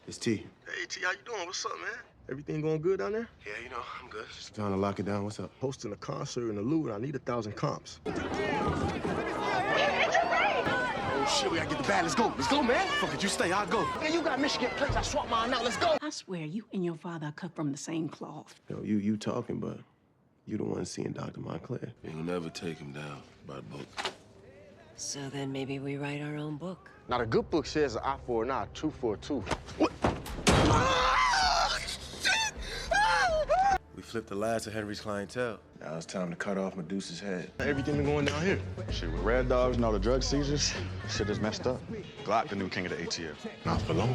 It's T. Hey, T, how you doing? What's up, man? Everything going good down there? Yeah, you know, I'm good. Just trying to lock it down. What's up? Hosting a concert in the Lou, and I need 1,000 comps. Oh, shit, we gotta get the bag. Let's go. Let's go, man. Fuck it, you stay. I'll go. Hey, you got Michigan plates. I swap mine out. Let's go. I swear, you and your father are cut from the same cloth. Yo, you talking, but you the one seeing Dr. Montclair. You'll never take him down by the book. So then maybe we write our own book. Now, the good book says an eye for an eye, tooth for a tooth. What? We flipped the last of Henry's clientele. Now it's time to cut off Medusa's head. Everything been going down here. Shit, with Red Dogs and all the drug seizures, shit is messed up. Glock, the new king of the ATF. Not for long.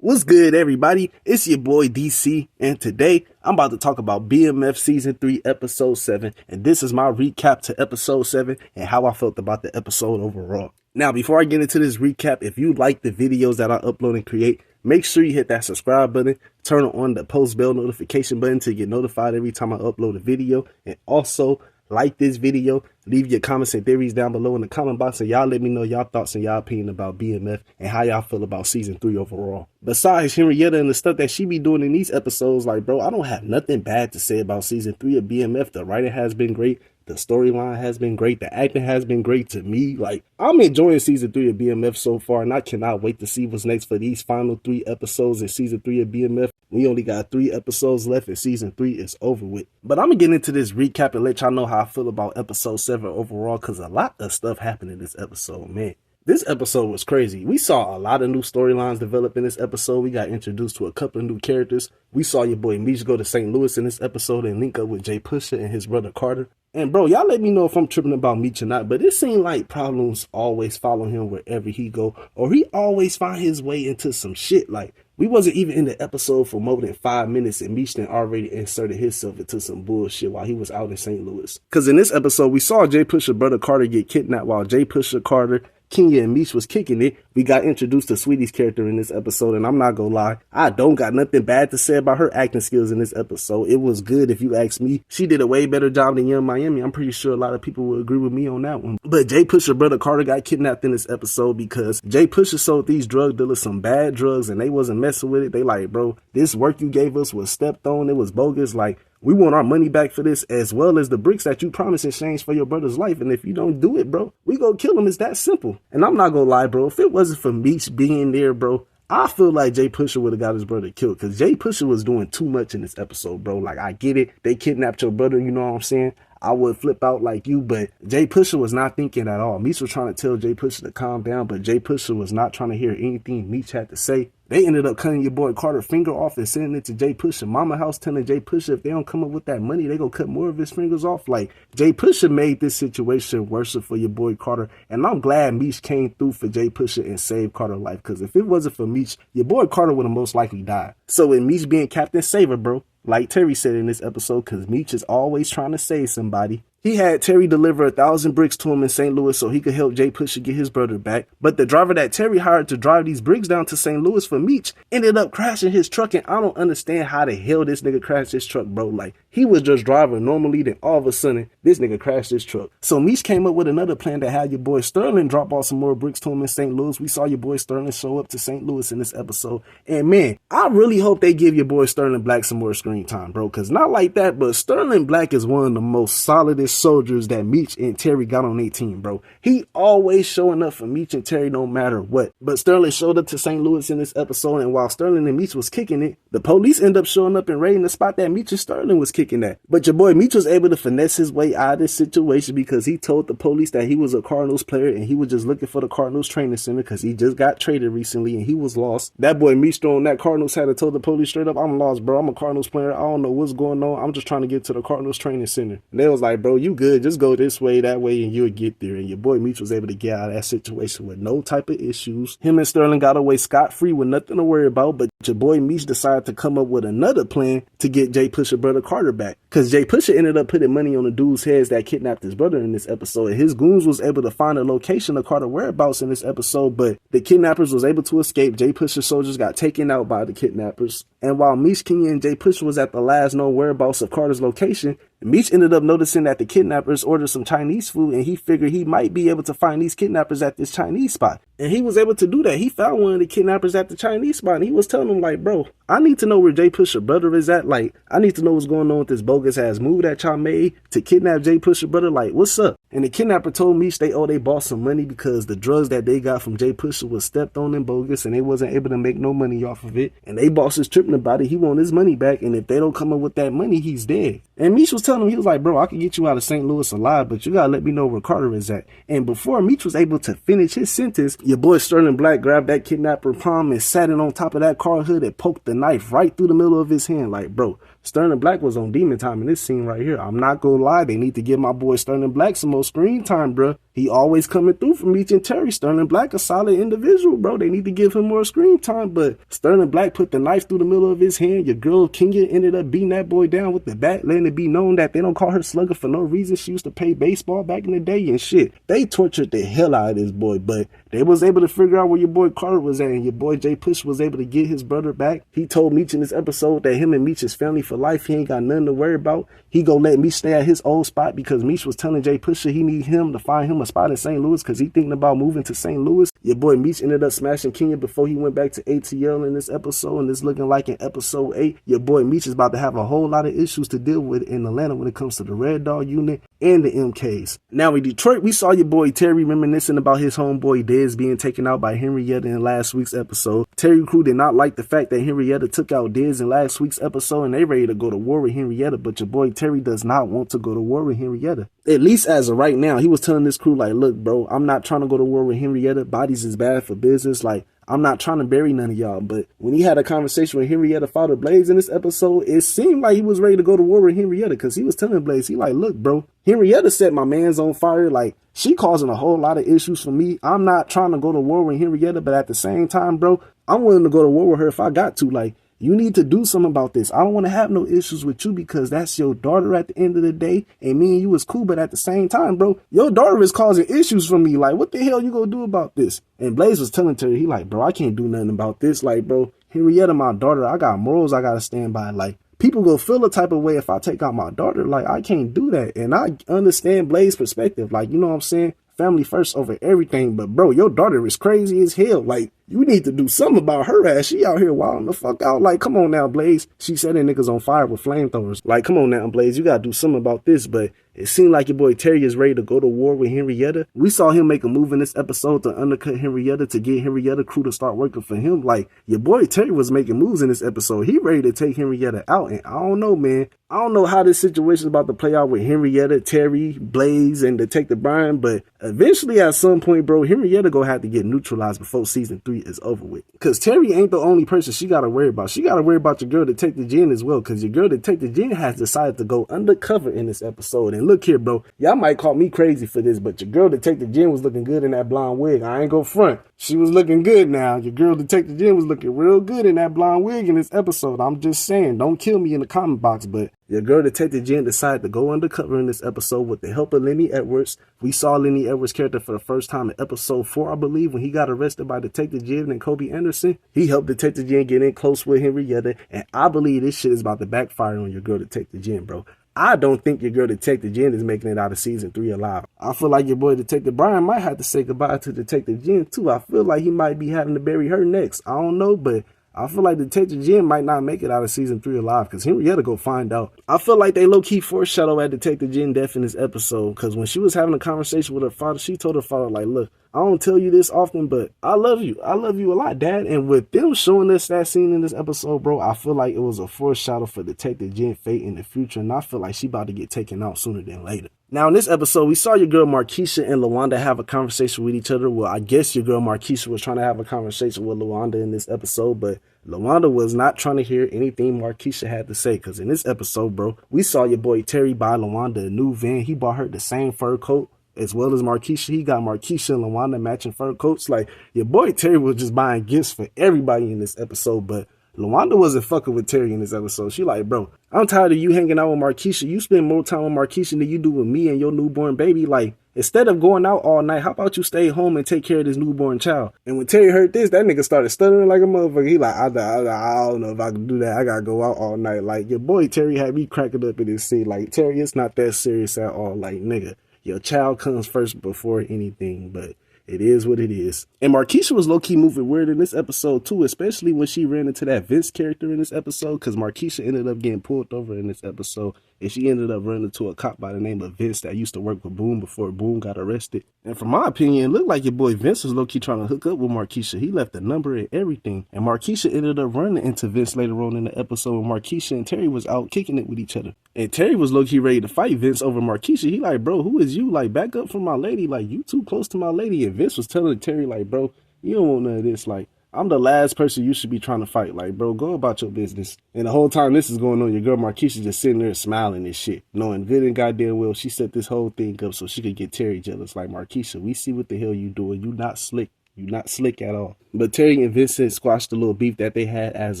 What's good, everybody? It's your boy DC, and today I'm about to talk about BMF Season 3, Episode 7, and this is my recap to Episode 7 and how I felt about the episode overall. Now, before I get into this recap, if you like the videos that I upload and create, make sure you hit that subscribe button, turn on the post bell notification button to get notified every time I upload a video, and also like this video, leave your comments and theories down below in the comment box, and y'all let me know y'all thoughts and y'all opinion about BMF and how y'all feel about Season 3 overall. Besides Henrietta and the stuff that she be doing in these episodes, like, bro, I don't have nothing bad to say about Season 3 of BMF. The writing has been great. The storyline has been great. The acting has been great to me. Like, I'm enjoying Season 3 of BMF so far, and I cannot wait to see what's next for these final 3 episodes in Season 3 of BMF. We only got 3 episodes left, and Season 3 is over with. But I'm going to get into this recap and let y'all know how I feel about Episode 7 overall, because a lot of stuff happened in this episode, man. This episode was crazy. We saw a lot of new storylines develop in this episode. We got introduced to a couple of new characters. We saw your boy Meech go to St. Louis in this episode and link up with J Pusha and his brother Carter. And bro, y'all let me know if I'm tripping about Meech or not, but it seemed like problems always follow him wherever he go, or he always find his way into some shit. Like, we wasn't even in the episode for more than 5 minutes, and Meech then already inserted himself into some bullshit while he was out in St. Louis. Because in this episode, we saw J Pusha brother Carter get kidnapped while J Pusha, Carter, Keeya, and Meech was kicking it. We got introduced to Sweetie's character in this episode, and I'm not gonna lie, I don't got nothing bad to say about her acting skills in this episode. It was good if you ask me. She did a way better job than Young Miami. I'm pretty sure a lot of people will agree with me on that one. But J Pusha brother Carter got kidnapped in this episode because J Pusha sold these drug dealers some bad drugs, and they wasn't messing with it. They like, bro, this work you gave us was stepped on. It was bogus. Like, we want our money back for this, as well as the bricks that you promised in exchange for your brother's life. And if you don't do it, bro, we gonna kill him. It's that simple. And I'm not gonna lie, bro, if it wasn't for Meech being there, bro, I feel like J Pusha would have got his brother killed, because J Pusha was doing too much in this episode, bro. Like, I get it. They kidnapped your brother, you know what I'm saying? I would flip out like you, but J Pusha was not thinking at all. Meech was trying to tell J Pusha to calm down, but J Pusha was not trying to hear anything Meech had to say. They ended up cutting your boy Carter finger off and sending it to J Pusha mama house, telling J Pusha if they don't come up with that money, they gonna cut more of his fingers off. Like, J Pusha made this situation worse for your boy Carter, and I'm glad Meech came through for J Pusha and saved Carter's life, because if it wasn't for Meech, your boy Carter would have most likely died. So with Meech being Captain Saver, bro, like Terry said in this episode, because Meech is always trying to save somebody, he had Terry deliver 1,000 bricks to him in St. Louis so he could help J Pusha get his brother back. But the driver that Terry hired to drive these bricks down to St. Louis for Meech ended up crashing his truck, and I don't understand how the hell this nigga crashed his truck, bro. Like, he was just driving normally, then all of a sudden, this nigga crashed his truck. So Meech came up with another plan to have your boy Sterling drop off some more bricks to him in St. Louis. We saw your boy Sterling show up to St. Louis in this episode. And man, I really hope they give your boy Sterling Black some more screen time, bro. Because not like that, but Sterling Black is one of the most solidest soldiers that Meech and Terry got on their team, bro. He always showing up for Meech and Terry no matter what. But Sterling showed up to St. Louis in this episode, and while Sterling and Meech was kicking it, the police end up showing up and raiding the spot that Meech and Sterling was kicking at. But your boy Meech was able to finesse his way out of this situation because he told the police that he was a Cardinals player and he was just looking for the Cardinals training center because he just got traded recently and he was lost. That boy Meech throwing that Cardinals hat and told the police straight up, I'm lost, bro. I'm a Cardinals player. I don't know what's going on. I'm just trying to get to the Cardinals training center. And they was like, bro, you good. Just go this way, that way, and you'll get there. And your boy Meech was able to get out of that situation with no type of issues. Him and Sterling got away scot-free with nothing to worry about, but your boy Meech decided to come up with another plan to get J Pusha brother Carter back. Because J Pusha ended up putting money on the dude's heads that kidnapped his brother in this episode. And his goons was able to find the location of Carter's whereabouts in this episode, but the kidnappers was able to escape. J Pusha's soldiers got taken out by the kidnappers. And while Meech, Keeya, and J Pusha was at the last known whereabouts of Carter's location, Meech ended up noticing that the kidnappers ordered some Chinese food, and he figured he might be able to find these kidnappers at this Chinese spot. And he was able to do that. He found one of the kidnappers at the Chinese spot, and he was telling him, like, bro, I need to know where J Pusha brother is at. Like, I need to know what's going on with this bogus ass move that y'all made to kidnap J Pusha brother. Like, what's up? And the kidnapper told Meech they bought some money because the drugs that they got from J Pusha was stepped on and bogus, and they wasn't able to make no money off of it. And they boss is tripping about it. He want his money back, and if they don't come up with that money, he's dead. And Meech was telling him, he was like, bro, I can get you out of St. Louis alive, but you gotta let me know where Carter is at. And before Meech was able to finish his sentence, your boy Sterling Black grabbed that kidnapper palm and sat it on top of that car hood and poked the knife right through the middle of his hand. Like, bro, Sterling Black was on demon time in this scene right here. I'm not gonna lie, they need to give my boy Sterling Black some more screen time, bro. He always coming through for Meech and Terry. Sterling Black a solid individual, bro. They need to give him more screen time, but Sterling Black put the knife through the middle of his hand. Your girl Keeya ended up beating that boy down with the bat, letting it be known that they don't call her Slugger for no reason. She used to play baseball back in the day and shit. They tortured the hell out of this boy, but they was able to figure out where your boy Carter was at, and your boy J Pusha was able to get his brother back. He told Meech in this episode that him and Meech is family for life. He ain't got nothing to worry about. He gonna let Meech stay at his old spot because Meech was telling J Pusha he need him to find him a spot in St. Louis because he thinking about moving to St. Louis. Your boy Meech ended up smashing Keeya before he went back to ATL in this episode, and it's looking like in episode 8, your boy Meech is about to have a whole lot of issues to deal with in Atlanta when it comes to the Red Dog unit and the MKs. Now in Detroit, we saw your boy Terry reminiscing about his homeboy Dez being taken out by Henrietta in last week's episode. Terry crew did not like the fact that Henrietta took out Dez in last week's episode, and they ready to go to war with Henrietta, but your boy Terry does not want to go to war with Henrietta. At least as of right now, he was telling this crew like, look bro, I'm not trying to go to war with Henrietta. Bodies is bad for business. Like, I'm not trying to bury none of y'all. But when he had a conversation with Henrietta father Blaze in this episode, it seemed like he was ready to go to war with Henrietta, because he was telling Blaze, he like, look bro, Henrietta set my man's on fire. Like, she causing a whole lot of issues for me. I'm not trying to go to war with Henrietta, but at the same time, bro, I'm willing to go to war with her if I got to. Like, you need to do something about this. I don't want to have no issues with you because that's your daughter at the end of the day. And me and you is cool, but at the same time, bro, your daughter is causing issues for me. Like, what the hell you gonna do about this? And Blaze was telling Terry, he like, bro, I can't do nothing about this. Like, bro, Henrietta, my daughter, I got morals I gotta stand by. Like, people go feel a type of way if I take out my daughter. Like, I can't do that. And I understand Blaze's perspective. Like, you know what I'm saying? Family first over everything. But bro, your daughter is crazy as hell. Like, you need to do something about her ass. She out here wilding the fuck out. Like, come on now, Blaze. She setting niggas on fire with flamethrowers. Like, come on now, Blaze. You gotta do something about this. But it seemed like your boy Terry is ready to go to war with Henrietta. We saw him make a move in this episode to undercut Henrietta to get Henrietta crew to start working for him. Like, your boy Terry was making moves in this episode. He ready to take Henrietta out. And I don't know, man. I don't know how this situation is about to play out with Henrietta, Terry, Blaze, and Detective Brian. But eventually, at some point, bro, Henrietta gonna have to get neutralized before season 3 is over with. Because Terry ain't the only person she gotta worry about. She gotta worry about your girl Detective Jen as well. Because your girl Detective Jen has decided to go undercover in this episode. And look here, bro, y'all might call me crazy for this, but your girl Detective Jen was looking good in that blonde wig. I ain't go front. She was looking good now. Your girl Detective Jen was looking real good in that blonde wig in this episode. I'm just saying, don't kill me in the comment box, but your girl Detective Jen decided to go undercover in this episode with the help of Lenny Edwards. We saw Lenny Edwards' character for the first time in episode 4, I believe, when he got arrested by Detective Jen and Kobe Anderson. He helped Detective Jen get in close with Henrietta, and I believe this shit is about to backfire on your girl Detective Jen, bro. I don't think your girl Detective Jen is making it out of season 3 alive. I feel like your boy Detective Brian might have to say goodbye to Detective Jen too. I feel like he might be having to bury her next. I don't know, but I feel like Detective Jen might not make it out of season 3 alive, because Henrietta go find out. I feel like they low-key foreshadow at Detective Jen death in this episode, because when she was having a conversation with her father, she told her father, like, look, I don't tell you this often, but I love you. I love you a lot, Dad. And with them showing us that scene in this episode, bro, I feel like it was a foreshadow for Detective Jen fate in the future, and I feel like she about to get taken out sooner than later. Now, in this episode, we saw your girl Markeisha and LaWanda have a conversation with each other. Well, I guess your girl Markeisha was trying to have a conversation with LaWanda in this episode, but LaWanda was not trying to hear anything Markeisha had to say, because in this episode, bro, we saw your boy Terry buy LaWanda a new van. He bought her the same fur coat as well as Markeisha. He got Markeisha and LaWanda matching fur coats. Like, your boy Terry was just buying gifts for everybody in this episode, but LaWanda wasn't fucking with Terry in this episode. She like, bro, I'm tired of you hanging out with Markeisha. You spend more time with Markeisha than you do with me and your newborn baby. Like, instead of going out all night, how about you stay home and take care of this newborn child? And when Terry heard this, that nigga started stuttering like a motherfucker. He like, I don't know if I can do that. I gotta go out all night. Like, your boy Terry had me cracking up in this scene. Like, Terry, it's not that serious at all. Like, nigga, your child comes first before anything. But it is what it is. And Markeisha was low-key moving weird in this episode too, especially when she ran into that Vince character in this episode, because Markeisha ended up getting pulled over in this episode, and she ended up running into a cop by the name of Vince that used to work with Boom before Boom got arrested. And from my opinion, it looked like your boy Vince was low-key trying to hook up with Markeisha. He left the number and everything. And Markeisha ended up running into Vince later on in the episode when Markeisha and Terry was out kicking it with each other. And Terry was low-key ready to fight Vince over Markeisha. He like, bro, who is you? Like, back up from my lady. Like, you too close to my lady. And Vince was telling Terry, like, bro, you don't want none of this. Like, I'm the last person you should be trying to fight. Like, bro, go about your business. And the whole time this is going on, your girl Markeisha just sitting there smiling and shit, knowing good and goddamn well she set this whole thing up so she could get Terry jealous. Like, Markeisha, we see what the hell you doing. You not slick. You not slick at all. But Terry and Vincent squashed the little beef that they had as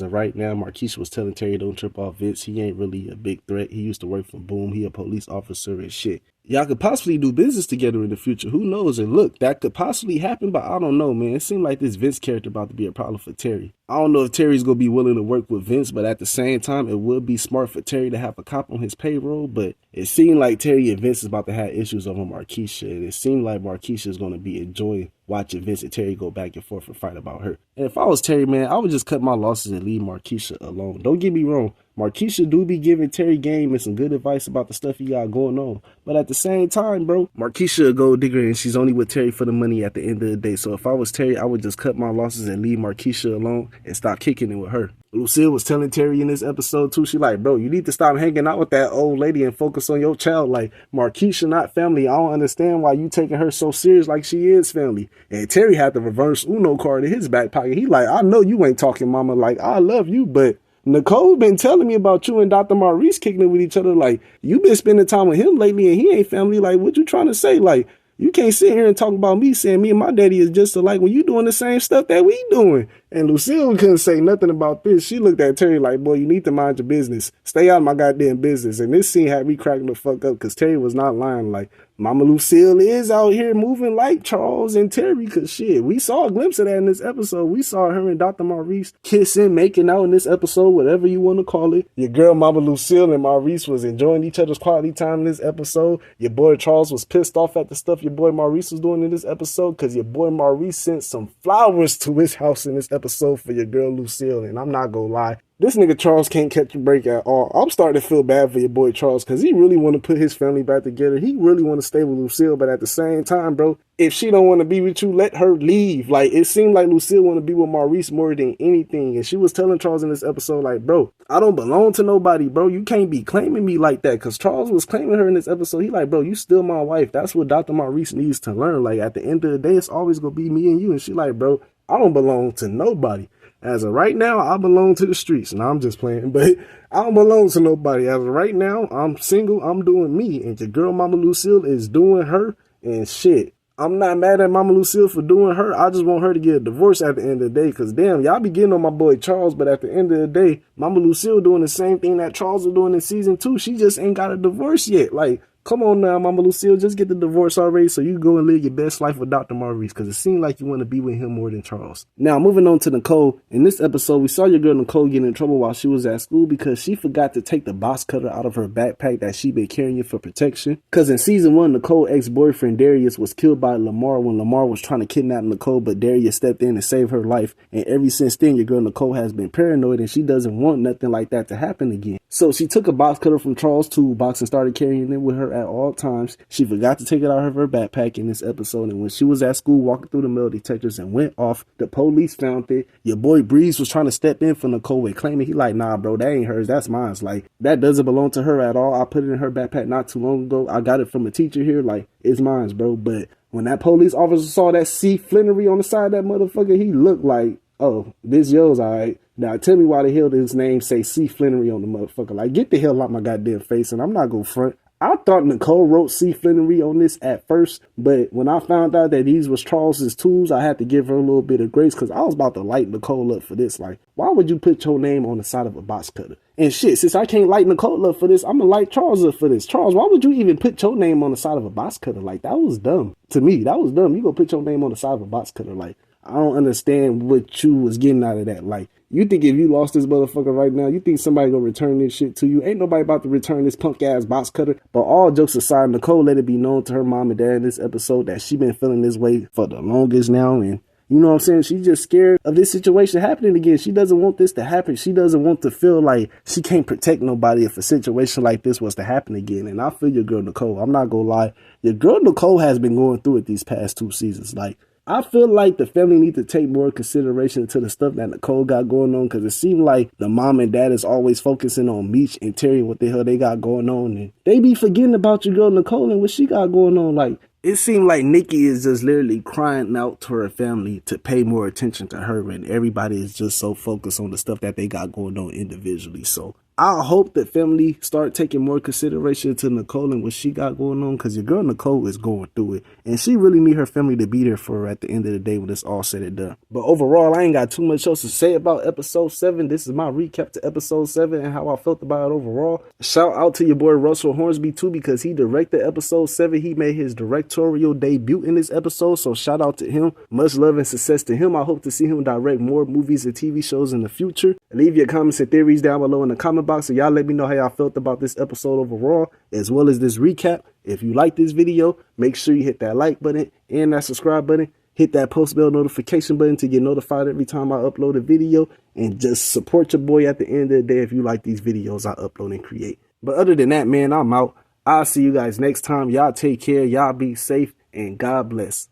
of right now. Markeisha was telling Terry, don't trip off Vince. He ain't really a big threat. He used to work for Boom. He a police officer and shit. Y'all could possibly do business together in the future. Who knows? And look, that could possibly happen, but I don't know, man. It seemed like this Vince character about to be a problem for Terry. I don't know if Terry's going to be willing to work with Vince, but at the same time, it would be smart for Terry to have a cop on his payroll. But it seemed like Terry and Vince is about to have issues over Markeisha, and it seemed like Markeisha is going to be enjoying watching Vince and Terry go back and forth and fight about her. And if I was Terry, man, I would just cut my losses and leave Markeisha alone. Don't get me wrong. Markeisha do be giving Terry game and some good advice about the stuff he got going on. But at the same time, bro, Markeisha a gold digger and she's only with Terry for the money at the end of the day. So if I was Terry, I would just cut my losses and leave Markeisha alone and stop kicking it with her. Lucille was telling Terry in this episode too, she like, bro, you need to stop hanging out with that old lady and focus on your child. Like, Markeisha not family. I don't understand why you taking her so serious like she is family. And Terry had the reverse Uno card in his back pocket. He like, I know you ain't talking, mama. Like, I love you, but Nicole been telling me about you and Dr. Maurice kicking it with each other. Like, you been spending time with him lately and he ain't family. Like, what you trying to say? Like, you can't sit here and talk about me saying me and my daddy is just alike when you doing the same stuff that we doing. And Lucille couldn't say nothing about this. She looked at Terry like, boy, you need to mind your business. Stay out of my goddamn business. And this scene had me cracking the fuck up because Terry was not lying. Like, Mama Lucille is out here moving like Charles and Terry, because shit, we saw a glimpse of that in this episode. We saw her and Dr. Maurice kissing, making out in this episode, whatever you want to call it. Your girl Mama Lucille and Maurice was enjoying each other's quality time in this episode. Your boy Charles was pissed off at the stuff your boy Maurice was doing in this episode because your boy Maurice sent some flowers to his house in this episode for your girl Lucille. And I'm not gonna lie, this nigga Charles can't catch a break at all. I'm starting to feel bad for your boy Charles because he really want to put his family back together. He really want to stay with Lucille, but at the same time, bro, if she don't want to be with you, let her leave. Like, it seemed like Lucille want to be with Maurice more than anything. And she was telling Charles in this episode, like, bro, I don't belong to nobody, bro. You can't be claiming me like that. Because Charles was claiming her in this episode. He like, bro, you still my wife. That's what Dr. Maurice needs to learn. Like, at the end of the day, it's always going to be me and you. And she like, bro, I don't belong to nobody. As of right now, I belong to the streets. And I'm just playing, but I don't belong to nobody. As of right now, I'm single. I'm doing me. And your girl, Mama Lucille, is doing her. And shit, I'm not mad at Mama Lucille for doing her. I just want her to get a divorce at the end of the day. Because damn, y'all be getting on my boy Charles. But at the end of the day, Mama Lucille doing the same thing that Charles was doing in season 2. She just ain't got a divorce yet. Like, come on now, Mama Lucille, just get the divorce already so you can go and live your best life with Dr. Maurice, because it seemed like you want to be with him more than Charles. Now, moving on to Nicole. In this episode, we saw your girl Nicole get in trouble while she was at school because she forgot to take the box cutter out of her backpack that she been carrying for protection. Because in season 1, Nicole's ex-boyfriend Darius was killed by Lamar when Lamar was trying to kidnap Nicole, but Darius stepped in and saved her life. And ever since then, your girl Nicole has been paranoid and she doesn't want nothing like that to happen again. So she took a box cutter from Charles' toolbox and started carrying it with her at all times. She forgot to take it out of her backpack in this episode, and when she was at school walking through the metal detectors and went off, the police found it. Your boy Breeze was trying to step in for Nicole and claiming he like, nah bro, that ain't hers, that's mine. Like, that doesn't belong to her at all. I put it in her backpack not too long ago. I got it from a teacher here, like, it's mine, bro. But when that police officer saw that C Flannery on the side of that motherfucker, he looked like, oh, this yours, alright. Now tell me why the hell his name say C Flannery on the motherfucker. Like, get the hell out my goddamn face. And I'm not gonna front, I thought Nicole wrote C Flannery on this at first, but when I found out that these was Charles's tools, I had to give her a little bit of grace because I was about to light Nicole up for this. Like, why would you put your name on the side of a box cutter? And shit, since I can't light Nicole up for this, I'm gonna light Charles up for this. Charles, why would you even put your name on the side of a box cutter? Like, that was dumb. To me, that was dumb. You gonna put your name on the side of a box cutter. Like, I don't understand what you was getting out of that. Like, you think if you lost this motherfucker right now, you think somebody gonna return this shit to you? Ain't nobody about to return this punk ass box cutter. But all jokes aside, Nicole let it be known to her mom and dad in this episode that she been feeling this way for the longest now, and you know what I'm saying? She's just scared of this situation happening again. She doesn't want this to happen. She doesn't want to feel like she can't protect nobody if a situation like this was to happen again. And I feel your girl Nicole. I'm not gonna lie. Your girl Nicole has been going through it these past 2 seasons. Like, I feel like the family need to take more consideration to the stuff that Nicole got going on, because it seemed like the mom and dad is always focusing on Meech and Terry, what the hell they got going on, and they be forgetting about your girl Nicole and what she got going on. Like, it seemed like Nikki is just literally crying out to her family to pay more attention to her, and everybody is just so focused on the stuff that they got going on individually. So I hope that family start taking more consideration to Nicole and what she got going on, because your girl Nicole is going through it, and she really need her family to be there for her at the end of the day when it's all said and done. But overall, I ain't got too much else to say about episode 7. This is my recap to episode 7 and how I felt about it overall. Shout out to your boy Russell Hornsby too, because he directed episode 7. He made his directorial debut in this episode, so shout out to him. Much love and success to him. I hope to see him direct more movies and TV shows in the future. Leave your comments and theories down below in the comment box, so y'all let me know how y'all felt about this episode overall, as well as this recap. If you like this video, make sure you hit that like button and that subscribe button. Hit that post bell notification button to get notified every time I upload a video, and just support your boy at the end of the day if you like these videos I upload and create. But other than that, man, I'm out. I'll see you guys next time. Y'all take care. Y'all be safe, and God bless.